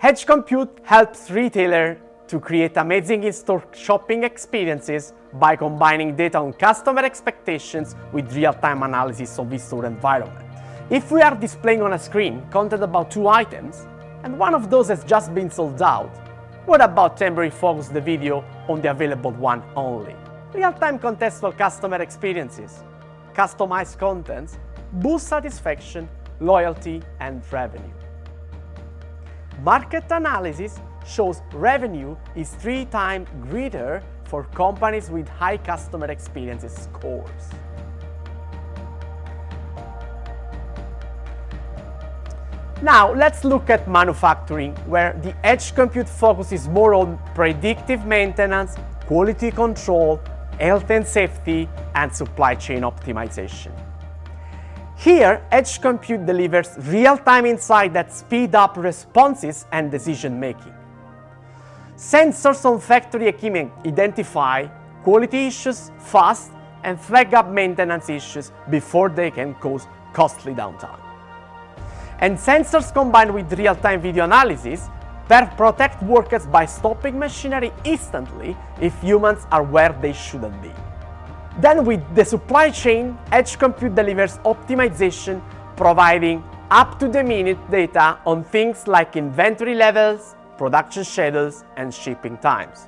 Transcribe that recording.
Edge compute helps retailers to create amazing in-store shopping experiences by combining data on customer expectations with real-time analysis of the store environment. If we are displaying on a screen content about 2 items, and one of those has just been sold out, what about temporarily focus the video on the available one only? Real-time contextual customer experiences, customized contents, boost satisfaction, loyalty, and revenue. Market analysis shows revenue is 3 times greater for companies with high customer experiences scores. Now let's look at manufacturing, where the edge compute focuses more on predictive maintenance, quality control, health and safety, and supply chain optimization. Here, edge compute delivers real-time insight that speed up responses and decision-making. Sensors on factory equipment identify quality issues fast and flag up maintenance issues before they can cause costly downtime. And sensors combined with real-time video analysis protect workers by stopping machinery instantly if humans are where they shouldn't be. Then with the supply chain, edge compute delivers optimization, providing up-to-the-minute data on things like inventory levels, production schedules, and shipping times.